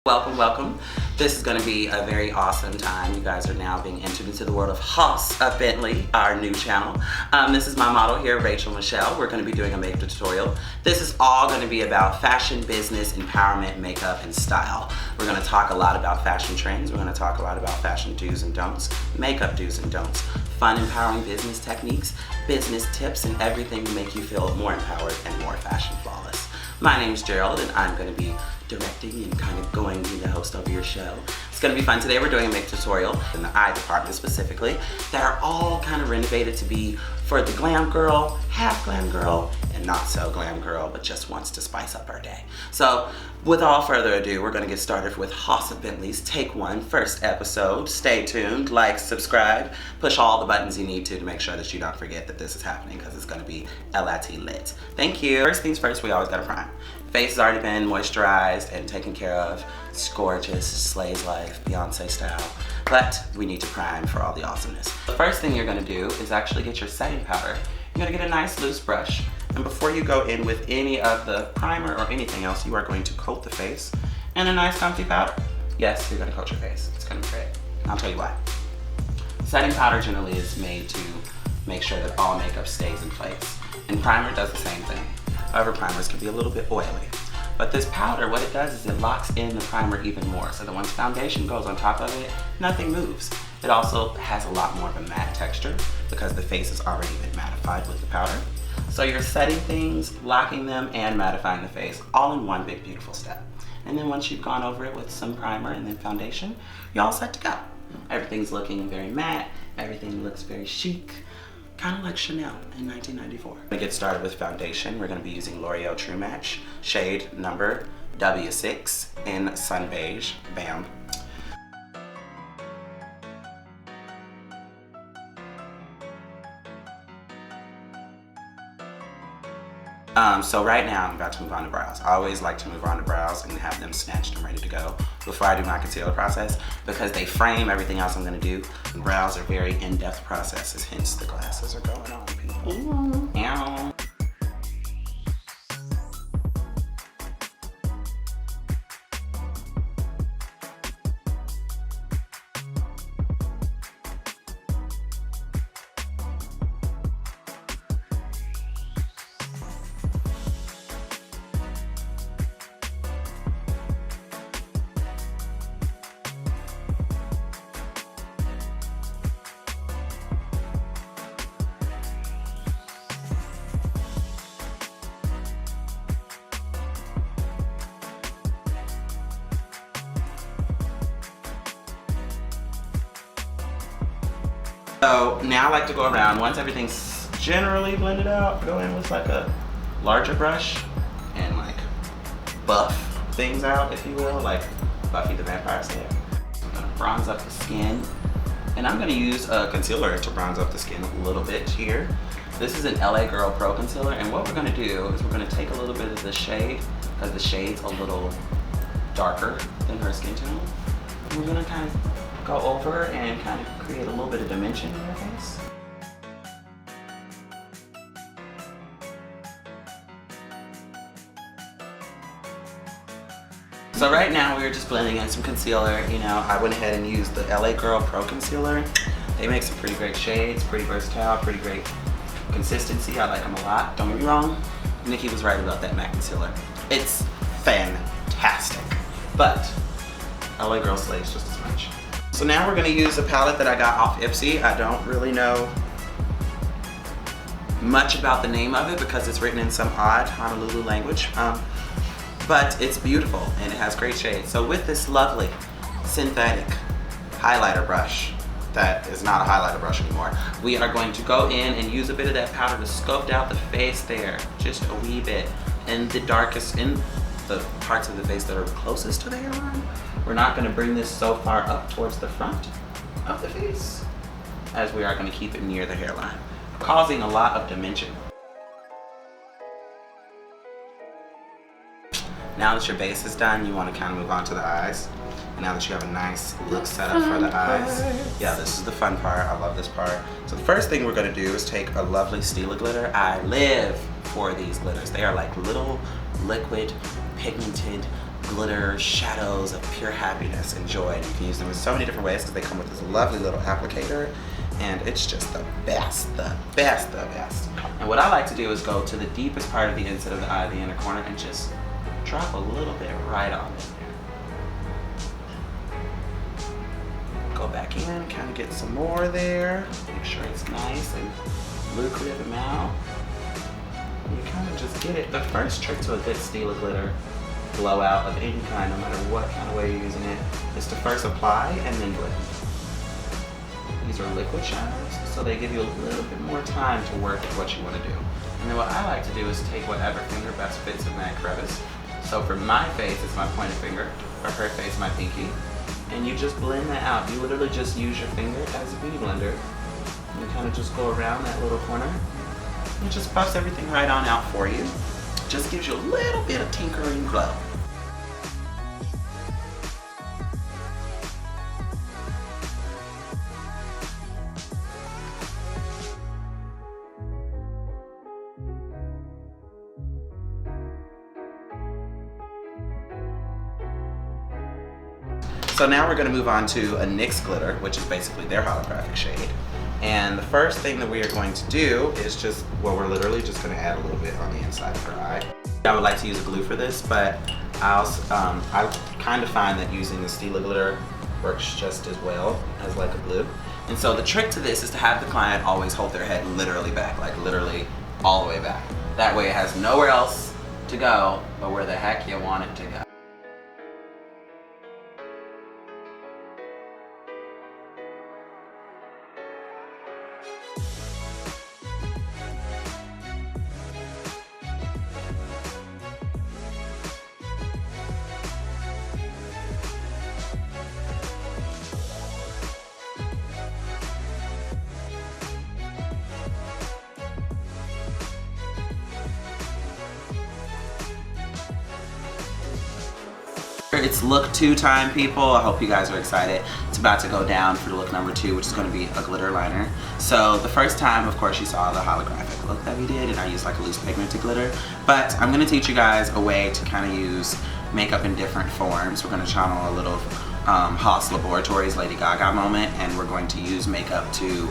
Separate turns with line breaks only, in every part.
Welcome, welcome. This is going to be a very awesome time. You guys are now being entered into the world of Haus of Bentley, our new channel. This is my model here, Rachel Michelle. We're going to be doing a makeup tutorial. This is all going to be about fashion, business, empowerment, makeup, and style. We're going to talk a lot about fashion trends. We're going to talk a lot about fashion do's and don'ts, makeup do's and don'ts, fun, empowering business techniques, business tips, and everything to make you feel more empowered and more fashion flawless. My name is Gerald, and I'm going to be directing and kind of going to be the host of your show. It's gonna be fun. Today we're doing a makeup tutorial in the eye department specifically that are all kind of renovated to be for the glam girl, half glam girl, and not so glam girl, but just wants to spice up her day. So without further ado, we're gonna get started with Haus of Bentley's Take One, first episode. Stay tuned, like, subscribe, push all the buttons you need to make sure that you don't forget that this is happening because it's gonna be LIT lit. Thank you. First things first, we always gotta prime. Face has already been moisturized and taken care of. It's gorgeous, slays life, Beyonce style. But we need to prime for all the awesomeness. The first thing you're gonna do is actually get your setting powder. You're gonna get a nice loose brush. And before you go in with any of the primer or anything else, you are going to coat the face in a nice comfy powder. Yes, you're gonna coat your face. It's gonna be great. I'll tell you why. Setting powder generally is made to make sure that all makeup stays in place. And primer does the same thing. However, primers can be a little bit oily. But this powder, what it does is it locks in the primer even more. So that once foundation goes on top of it, nothing moves. It also has a lot more of a matte texture because the face has already been mattified with the powder. So you're setting things, locking them, and mattifying the face all in one big beautiful step. And then once you've gone over it with some primer and then foundation, you're all set to go. Everything's looking very matte, everything looks very chic. Kind of like Chanel in 1994. To get started with foundation, we're going to be using L'Oreal True Match, shade number W6 in Sun Beige. Bam. So right now I'm about to move on to brows. I always like to move on to brows and have them snatched and ready to go before I do my concealer process because they frame everything else I'm gonna do. Brows are very in-depth processes, hence the glasses are going on, people. Ooh. Ow. So now I like to go around, once everything's generally blended out, go in with like a larger brush and like buff things out, if you will, like Buffy the Vampire Slayer. I'm gonna bronze up the skin, and I'm gonna use a concealer to bronze up the skin a little bit here. This is an LA Girl Pro Concealer, and what we're gonna do is we're gonna take a little bit of the shade, because the shade's a little darker than her skin tone. And we're gonna kind of go over and kind of create a little bit of dimension in your face. So right now we're just blending in some concealer. You know, I went ahead and used the LA Girl Pro Concealer. They make some pretty great shades, pretty versatile, pretty great consistency. I like them a lot. Don't get me wrong, Nikki was right about that matte concealer. It's fantastic, but LA Girl slays just as much. So now we're gonna use a palette that I got off Ipsy. I don't really know much about the name of it because it's written in some odd Honolulu language, but it's beautiful and it has great shades. So with this lovely synthetic highlighter brush, that is not a highlighter brush anymore, we are going to go in and use a bit of that powder to sculpt out the face there, just a wee bit, in the darkest, in the parts of the face that are closest to the hairline. We're not going to bring this so far up towards the front of the face as we are going to keep it near the hairline, causing a lot of dimension. Now that your base is done, you want to kind of move on to the eyes. And now that you have a nice look set up for the eyes, yeah, this is the fun part. I love this part. So the first thing we're going to do is take a lovely Stila glitter. I live for these glitters. They are like little liquid pigmented glitter shadows of pure happiness and joy. And you can use them in so many different ways because they come with this lovely little applicator, and it's just the best, the best, the best. And what I like to do is go to the deepest part of the inside of the eye, the inner corner, and just drop a little bit right on it. Go back in, kind of get some more there. Make sure it's nice and lucrative amount. And you kind of just get it. The first trick to a good Stila glitter blowout of any kind, no matter what kind of way you're using it, is to first apply and then blend. These are liquid shiners, so they give you a little bit more time to work with what you want to do. And then what I like to do is take whatever finger best fits in that crevice. So for my face, it's my pointer finger. For her face, my pinky. And you just blend that out. You literally just use your finger as a beauty blender. And you kind of just go around that little corner. It just buffs everything right on out for you. Just gives you a little bit of tinkering glow. So now we're going to move on to a NYX glitter, which is basically their holographic shade. And the first thing that we are going to do is just, well, we're literally just going to add a little bit on the inside of her eye. I would like to use a glue for this, but I kind of find that using the Stila glitter works just as well as like a glue. And so the trick to this is to have the client always hold their head literally back, like literally all the way back. That way it has nowhere else to go but where the heck you want it to go. It's look 2 time, people. I hope you guys are excited. It's about to go down for look number 2, which is going to be a glitter liner. So the first time, of course, you saw the holographic look that we did, and I used like a loose pigmented glitter. But I'm going to teach you guys a way to kind of use makeup in different forms. We're going to channel a little Haus Laboratories Lady Gaga moment, and we're going to use makeup to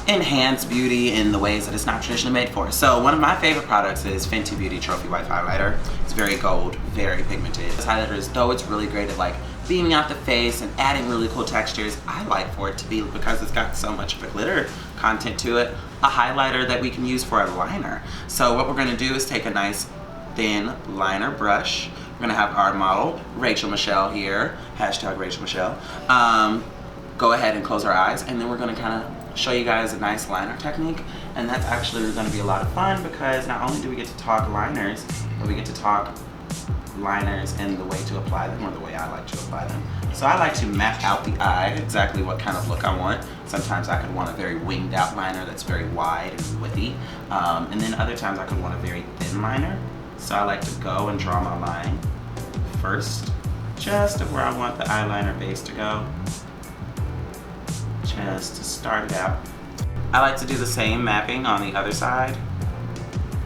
enhance beauty in the ways that it's not traditionally made for. So one of my favorite products is Fenty Beauty Trophy Wife Highlighter. It's very gold, very pigmented. This highlighter is, though it's really great at like beaming out the face and adding really cool textures, I like for it to be, because it's got so much of a glitter content to it, a highlighter that we can use for a liner. So what we're gonna do is take a nice thin liner brush. We're gonna have our model, Rachel Michelle here, hashtag Rachel Michelle. Go ahead and close our eyes, and then we're gonna kind of show you guys a nice liner technique. And that's actually going to be a lot of fun, because not only do we get to talk liners, but we get to talk liners and the way to apply them, or the way I like to apply them. So I like to map out the eye, exactly what kind of look I want. Sometimes I could want a very winged out liner that's very wide and widthy. And then other times I could want a very thin liner. So I like to go and draw my line first, just of where I want the eyeliner base to go. Just to start it out. I like to do the same mapping on the other side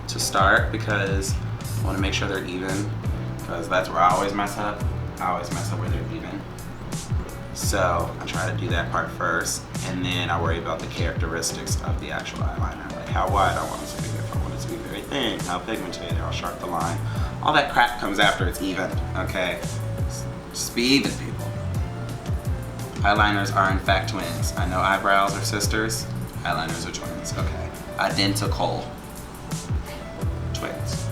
to start, because I want to make sure they're even, because that's where I always mess up. I always mess up where they're even. So I try to do that part first, and then I worry about the characteristics of the actual eyeliner, like how wide I want it to be, if I want it to be very thin, how pigmented, how sharp the line. All that crap comes after it's even, okay? Just be even, people. Eyeliners are in fact twins. I know eyebrows are sisters, eyeliners are twins, okay. Identical twins.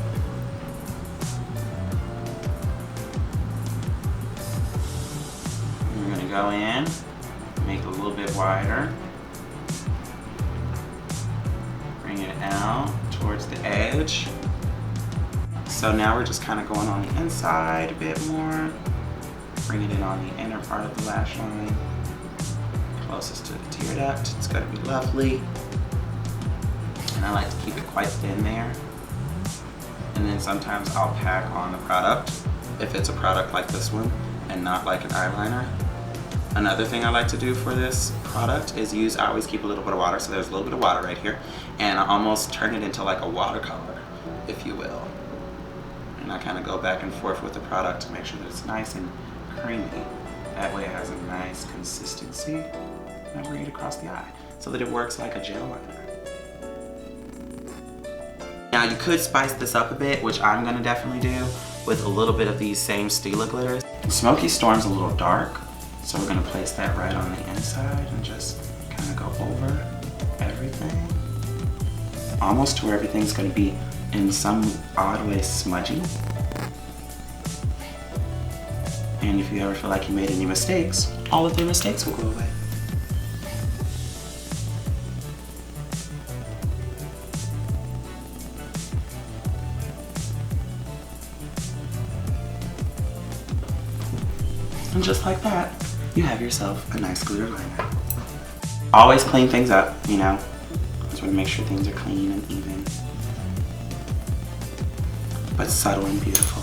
We're gonna go in, make it a little bit wider. Bring it out towards the edge. So now we're just kind of going on the inside a bit more. Bring it in on the inner part of the lash line, closest to the tear duct. It's gonna be lovely. And I like to keep it quite thin there. And then sometimes I'll pack on the product, if it's a product like this one, and not like an eyeliner. Another thing I like to do for this product is I always keep a little bit of water, so there's a little bit of water right here, and I almost turn it into like a watercolor, if you will. And I kind of go back and forth with the product to make sure that it's nice and creamy. That way it has a nice consistency. And I bring it across the eye so that it works like a gel liner. Now you could spice this up a bit, which I'm gonna definitely do, with a little bit of these same Stila glitters. Smoky Storm's a little dark, so we're gonna place that right on the inside and just kind of go over everything. Almost to where everything's gonna be in some odd way smudgy. And if you ever feel like you made any mistakes, all of the mistakes will go away. And just like that, you have yourself a nice glitter liner. Always clean things up, you know. Just want to make sure things are clean and even. But subtle and beautiful.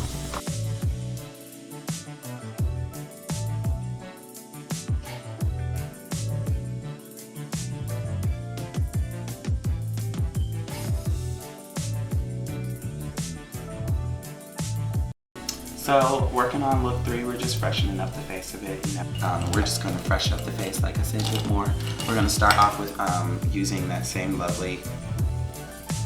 So working on look 3, we're just freshening up the face a bit. You know? We're just going to freshen up the face, like I said, a bit more. We're going to start off with using that same lovely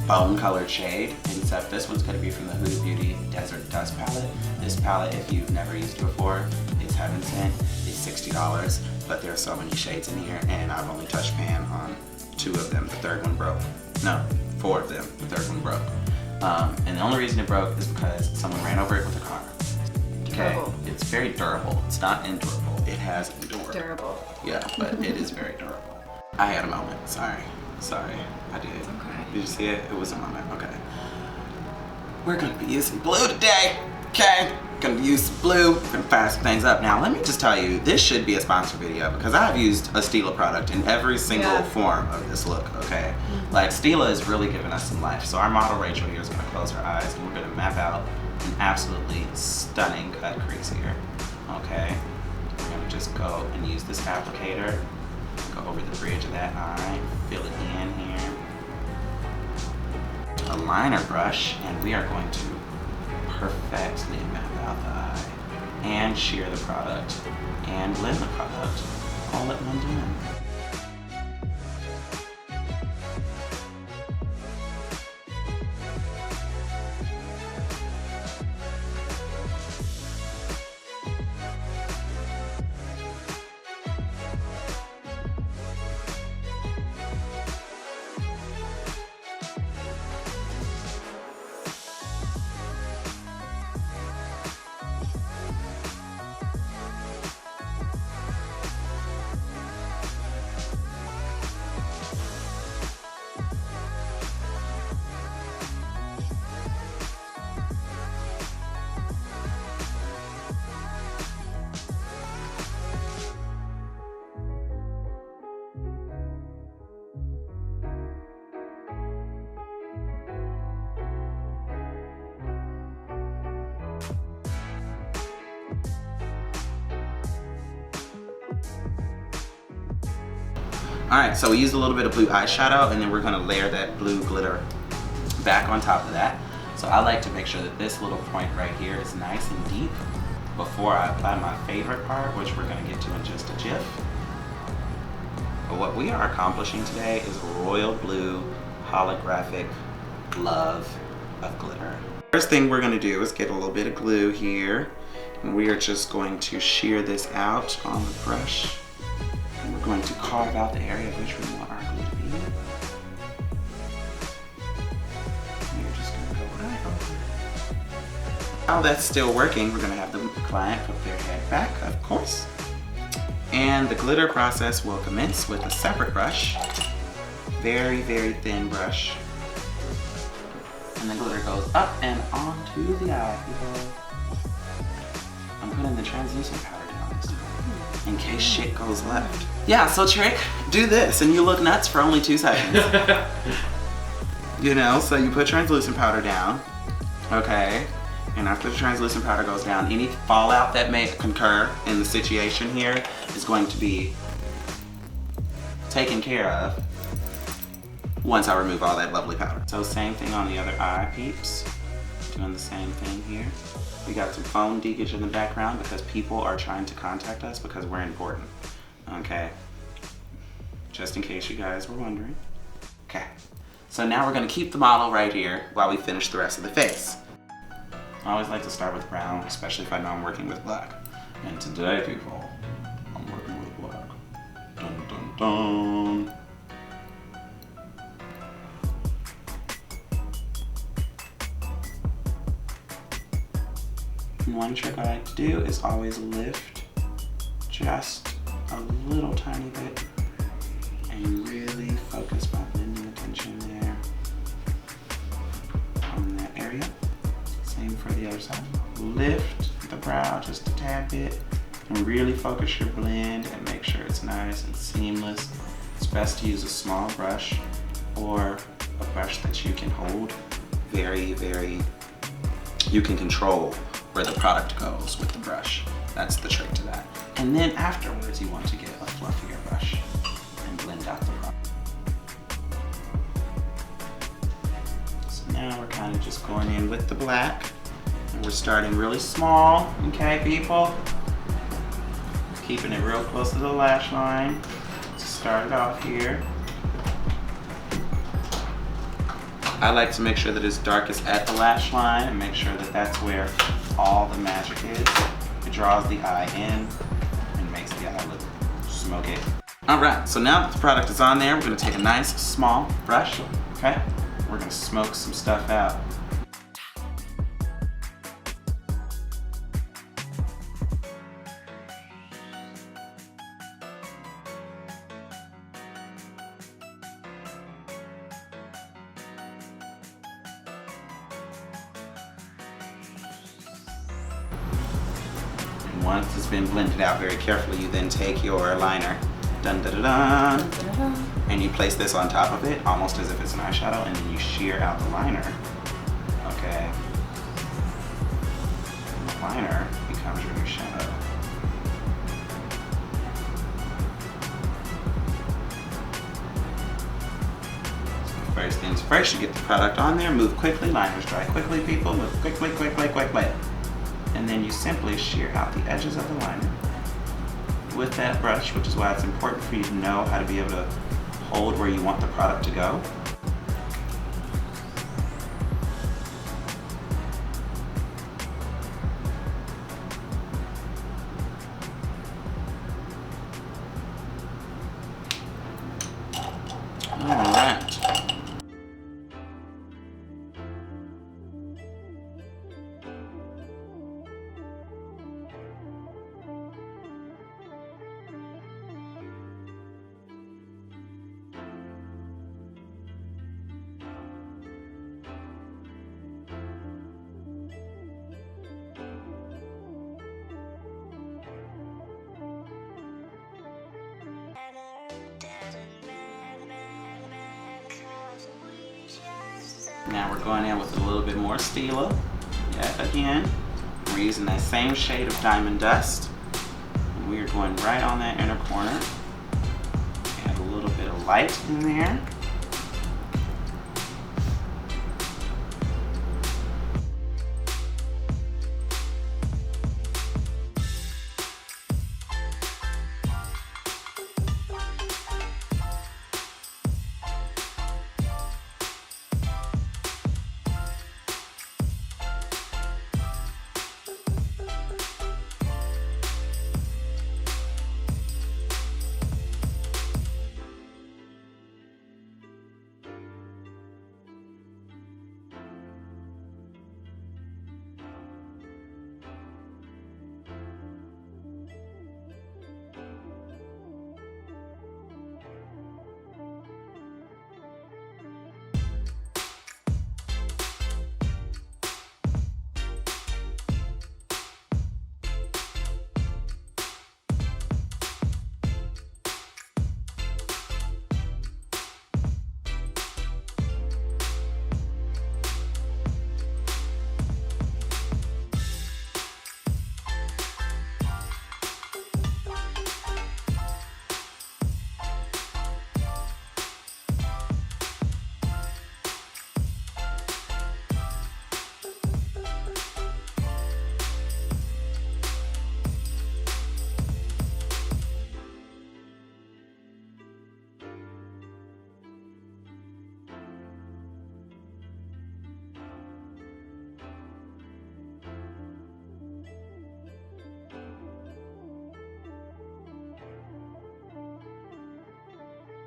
bone colored shade, except this one's going to be from the Huda Beauty Desert Dust palette. This palette, if you've never used it before, it's heaven sent. It's $60, but there are so many shades in here, and I've only touched pan on 2 of them. The third one broke. No, 4 of them. The third one broke. And the only reason it broke is because someone ran over it with a car. Okay, durable. It's very durable. It's not endurable. It has endured.
Durable.
Yeah, but it is very durable. I had a moment. Sorry, I did.
Okay.
Did you see it? It was a moment. Okay. We're gonna be using blue today. Okay, gonna use blue. We're gonna fire some things up. Now, let me just tell you, this should be a sponsor video because I've used a Stila product in every single form of this look. Okay, like Stila is really giving us some life. So our model Rachel here is gonna close her eyes and we're gonna map out an absolutely stunning cut crease here. Okay, we're gonna just go and use this applicator, go over the bridge of that eye, fill it in here. A liner brush, and we are going to perfectly map out the eye and sheer the product and blend the product all at one time. Alright, so we used a little bit of blue eyeshadow and then we're gonna layer that blue glitter back on top of that. So I like to make sure that this little point right here is nice and deep before I apply my favorite part, which we're gonna get to in just a jiff. But what we are accomplishing today is royal blue holographic love of glitter. First thing we're gonna do is get a little bit of glue here and we are just going to shear this out on the brush. And we're going to carve out the area of which we want our glue to be. And you're just going to go right over it. While that's still working, we're going to have the client put their head back, of course. And the glitter process will commence with a separate brush. Very, very thin brush. And the glitter goes up and onto the eye, people. I'm putting the translucent powder down this time, in case shit goes left. Yeah, so trick, do this and you look nuts for only 2 seconds. You know, so you put translucent powder down, okay? And after the translucent powder goes down, any fallout that may concur in the situation here is going to be taken care of once I remove all that lovely powder. So same thing on the other eye, peeps. Doing the same thing here. We got some phone deckage in the background because people are trying to contact us because we're important. Okay. Just in case you guys were wondering. Okay. So now we're gonna keep the model right here while we finish the rest of the face. I always like to start with brown, especially if I know I'm working with black. And today, people, I'm working with black. Dun dun dun. One trick I like to do is always lift just a little tiny bit and really focus by blending attention there on that area. Same for the other side. Lift the brow just a tad bit and really focus your blend and make sure it's nice and seamless. It's best to use a small brush or a brush that you can hold you can control where the product goes with the brush. That's the trick to that. And then afterwards, you want to get a fluffier brush and blend out the product. So now we're kind of just going in with the black. And we're starting really small, okay, people? Keeping it real close to the lash line. Let's start it off here. I like to make sure that it's darkest at the lash line and make sure that that's where all the magic is. It draws the eye in and makes the eye look smoky. All right, so now that the product is on there, we're gonna take a nice small brush, okay? We're gonna smoke some stuff out. Once it's been blended out very carefully, you then take your liner, dun, dun, dun, dun, and you place this on top of it, almost as if it's an eyeshadow, and then you shear out the liner, okay? And the liner becomes your new shadow. So first things first, you get the product on there, move quickly, liners dry quickly, people, move quickly, quickly, quickly. And then you simply shear out the edges of the liner with that brush, which is why it's important for you to know how to be able to hold where you want the product to go. All right. Now we're going in with a little bit more Stila. Yet again, we're using that same shade of Diamond Dust. And we are going right on that inner corner. Add a little bit of light in there.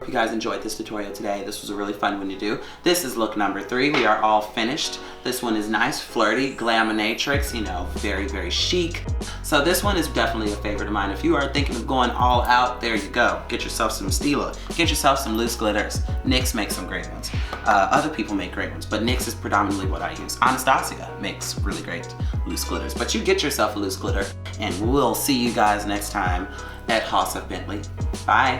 you guys enjoyed this tutorial today. This was a really fun one to do. This is look number 3. We are all finished. This one is nice, flirty, glaminatrix, you know, very, very chic. So this one is definitely a favorite of mine. If you are thinking of going all out, there you go. Get yourself some Stila. Get yourself some loose glitters. NYX makes some great ones. Other people make great ones, but NYX is predominantly what I use. Anastasia makes really great loose glitters. But you get yourself a loose glitter, and we'll see you guys next time at Haus of Bentley. Bye.